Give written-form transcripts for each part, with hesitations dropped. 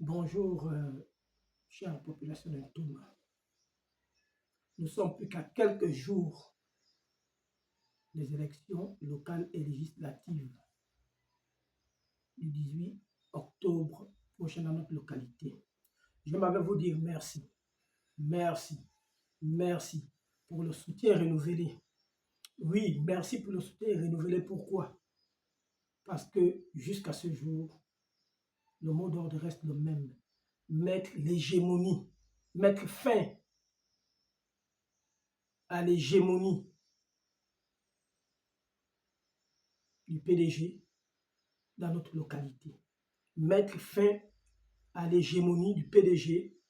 Bonjour, chère population de Touma. Nous sommes plus qu'à quelques jours des élections locales et législatives du 18 octobre prochain dans notre localité. Je m'avais vous dire merci, merci, merci pour le soutien renouvelé. Oui, merci pour le soutien renouvelé. Pourquoi? Parce que jusqu'à ce jour, le mot d'ordre reste le même. Mettre l'hégémonie, mettre fin à l'hégémonie du PDG dans notre localité. Mettre fin à l'hégémonie du PDG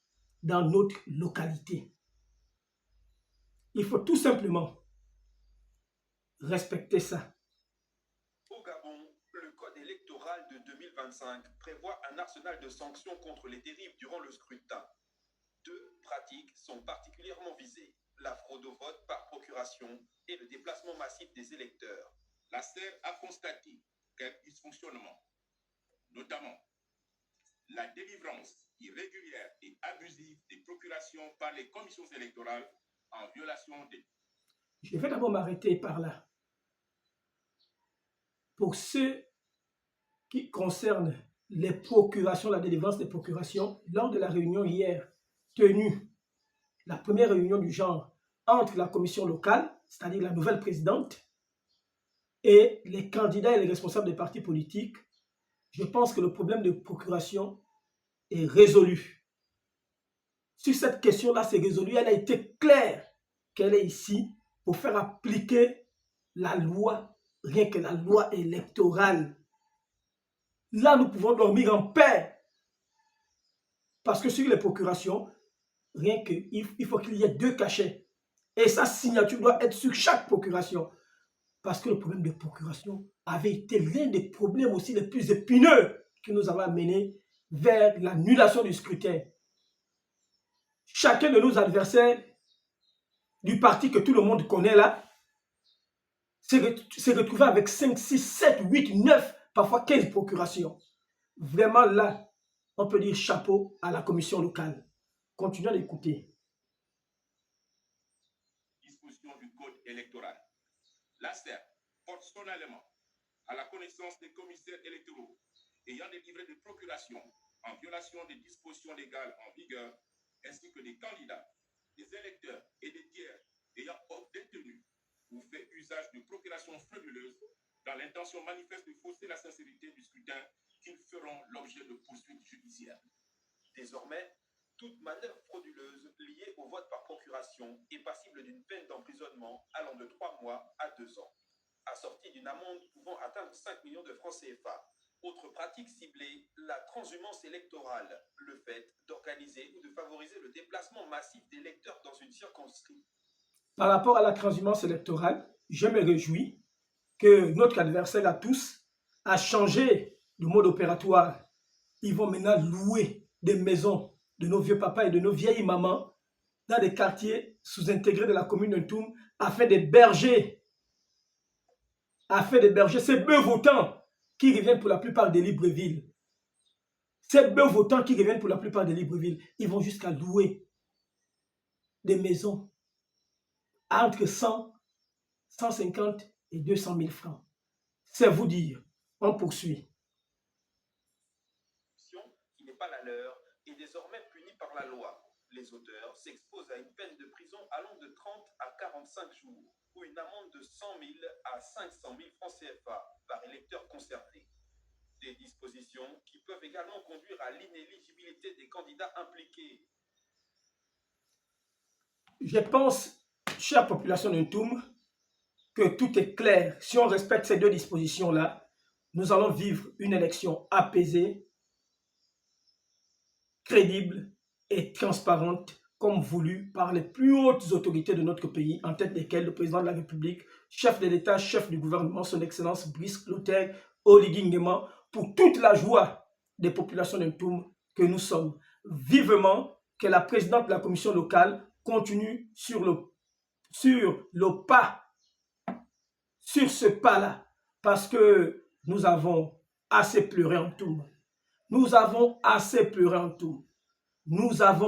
dans notre localité. Il faut tout simplement respecter ça. Au Gabon, le code électoral de 2025 prévoit un arsenal de sanctions contre les dérives durant le scrutin. Deux pratiques sont particulièrement visées: la fraude au vote par procuration et le déplacement massif des électeurs. La SER a constaté quelques dysfonctionnements, notamment la délivrance irrégulière et abusive des procurations par les commissions électorales en violation des... Je vais d'abord m'arrêter par là. Pour ceux qui concernent les procurations, la délivrance des procurations, lors de la réunion hier tenue, la première réunion du genre entre la commission locale, c'est-à-dire la nouvelle présidente, et les candidats et les responsables des partis politiques, je pense que le problème de procuration est résolu. Sur cette question-là, c'est résolu. Elle a été claire qu'elle est ici pour faire appliquer la loi, rien que la loi électorale. Là, nous pouvons dormir en paix. Parce que sur les procurations, rien que, il faut qu'il y ait 2 cachets. Et sa signature doit être sur chaque procuration. Parce que le problème de procuration avait été l'un des problèmes aussi les plus épineux qui nous avait amenés vers l'annulation du scrutin. Chacun de nos adversaires du parti que tout le monde connaît là s'est retrouvé avec 5, 6, 7, 8, 9, parfois 15 procurations. Vraiment là, on peut dire chapeau à la commission locale. Continuons d'écouter. Disposition du code électoral. La SER porte solennellement à la connaissance des commissaires électoraux ayant délivré des procurations en violation des dispositions légales en vigueur, ainsi que des candidats, des électeurs et des tiers ayant détenu ou fait usage de procurations frauduleuses dans l'intention manifeste de fausser la sincérité du scrutin, qu'ils feront l'objet de poursuites judiciaires. Désormais, toute manœuvre frauduleuse liée au vote par procuration est passible d'une peine d'emprisonnement allant de 3 mois à 2 ans, assortie d'une amende pouvant atteindre 5 millions de francs CFA. Autre pratique ciblée, la transhumance électorale, le fait d'organiser ou de favoriser le déplacement massif d'électeurs dans une circonscription. Par rapport à la transhumance électorale, je me réjouis que notre adversaire à tous a changé de mode opératoire. Ils vont maintenant louer des maisons de nos vieux papas et de nos vieilles mamans dans des quartiers sous-intégrés de la commune de Ntoum afin d'héberger ces bœufs votants qui reviennent pour la plupart des Libreville. Ces bœufs votants qui reviennent pour la plupart des Libreville, ils vont jusqu'à louer des maisons entre 100, 150 et 200 000 francs. C'est vous dire. On poursuit. Qui n'est pas la leur est désormais punie par la loi. Les auteurs s'exposent à une peine de prison allant de 30 à 45 jours ou une amende de 100 000 à 500 000 francs CFA par électeur concerné. Des dispositions qui peuvent également conduire à l'inéligibilité des candidats impliqués. Je pense, chère population de Ntoum, que tout est clair. Si on respecte ces 2 dispositions-là, nous allons vivre une élection apaisée, crédible et transparente, comme voulu par les plus hautes autorités de notre pays, en tête desquelles le président de la République, chef de l'État, chef du gouvernement, son Excellence Brice Clotaire Oligui Nguema, pour toute la joie des populations de Ntoum que nous sommes. Vivement que la présidente de la commission locale continue sur ce pas-là, parce que nous avons assez pleuré en Ntoum. Nous avons assez pleuré en tout. Nous avons